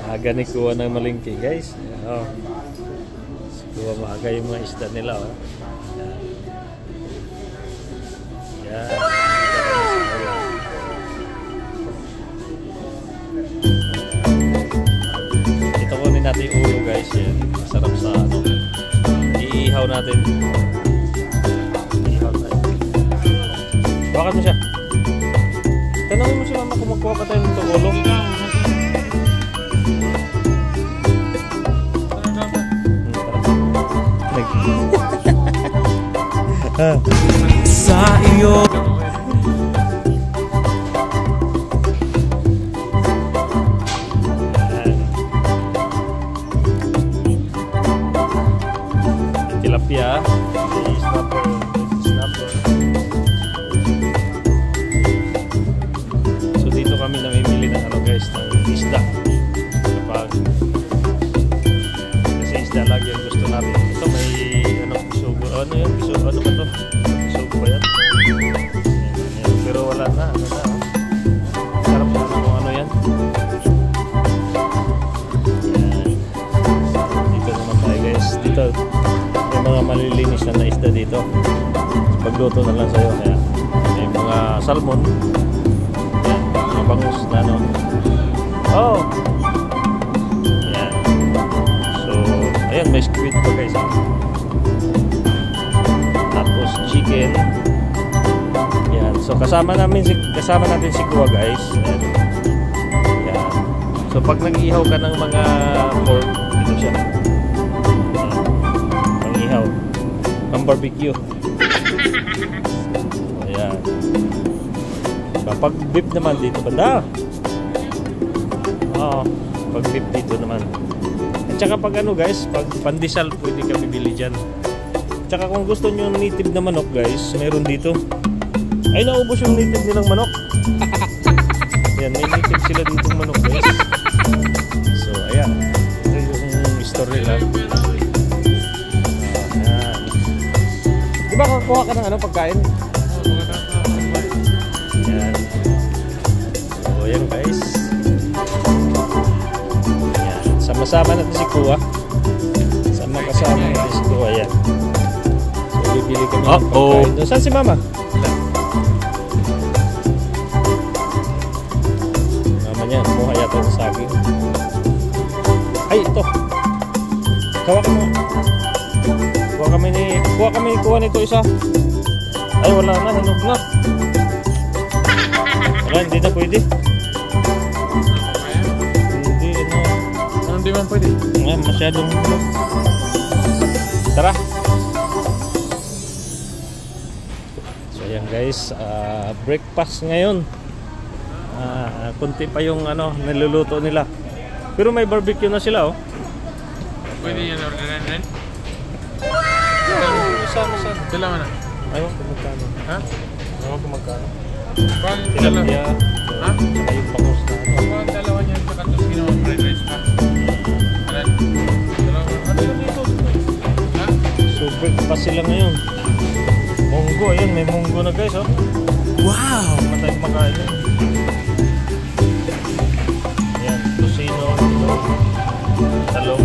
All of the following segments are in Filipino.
Aga ni kuha ng malingki guys. Oh. Kuha maaga yung mga isda nila. Oh. Yan. Ito kunin natin yung ulo guys. Yan. Masarap sa ano. Iihaw natin. Bawakan mo siya. Tanongin mo si mama kung magkuha pa tayo ng ulo. Sa iyo tilapia, snapper. So dito kami namimili ng ano guys, ng isda. Kapag kasi isda lagi ang gusto natin. Ito may ano, sugo. Ano yan? Ano ba ito? Sugo ba yan? Ayan. Pero wala na. Ano na? Sarap na kung ano yan. Ayan. Dito naman tayo guys. Dito may mga malilinis na isda dito. Pagluto na lang sa'yo. Kaya may mga salmon. Ayan. Mga bangus na ano. Oh! Ayan. So, ayan. May squid pa guys. Tapos chicken. Yan. So kasama natin si Kuya guys. Ayan. Yan. So pag nag-ihaw ka ng mga pork, ito siya. Pang-ihaw. Pang-barbecue. Ayan. Pag beef naman dito banda. Oo. Pag beef dito naman. At saka pag ano guys, pag pandesal pwede ka bibili dyan. Tsaka kung gusto nyo native na manok guys, meron dito. Ay, naubos yung native nilang manok. Yan, may native sila dito manok guys. So, ayan. Ito yung story lang. Ayan. Diba kukuha ka ng ano, pagkain? Ayan. So, ayan guys. Ayan. Sama-sama natin si Kuya. Sama-kasama natin si Kuya. Ayan. Bibili kami ng pagkain. Saan si mama? Mama niya, kumuha yata ng saging. Ay, ito. Kuha ka mo. Kuha nito isa. Ay, wala na. Hinog na. Wala, hindi na pwede. Hindi na. Hindi man pwede. Masyadong hinog. Tara. Ayan guys, breakfast ngayon. Kunti pa yung ano, niluluto nila. Pero may barbecue na sila, oh. Pwede yan orderan rin? Saan? Dalawa na. Ayaw kung magkano. Ha? Ayaw kung magkano. Tilapia. Ha? Saka yung bangus na ano. Ang dalawa niyan, saka ito ginawa fried rice pa. Dalawa. Ano yun dito? Ha? So breakfast sila ngayon. Munggo, ayan, may munggo na guys, oh. wow! Matay kumakain yun. Ayan, tosino, talong.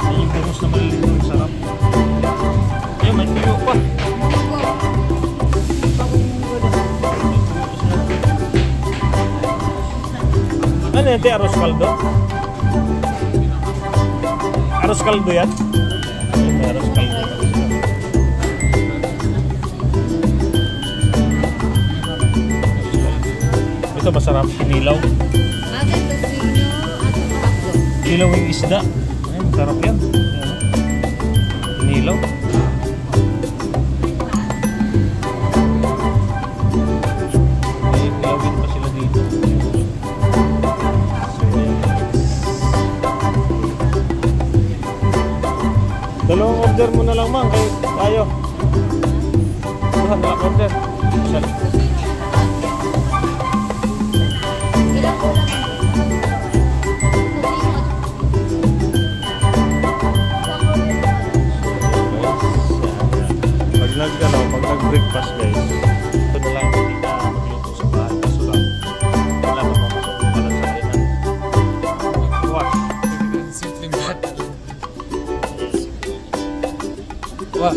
Ayan yung bangus na maliliit, sarap. Ayan, may tuyo pa. Ano yan, arroz caldo? Arroz caldo yan? Ayan, may arroz caldo. Ito masarap, kinilaw. Kinilaw yung isda. Ay, masarap yan. Kinilaw. Ay, kilawin pa sila dito. So, dalawang order mo na lang, mang. Kaya tayo. Buhan na lang order. Pag nag-breakfast guys, ito na lang hindi na magluto sa bahay. Kaso lang, Wah.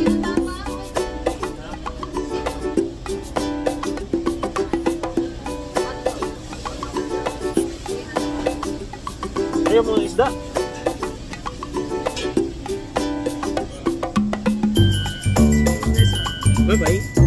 Ayaw mo ng isda? Bye-bye.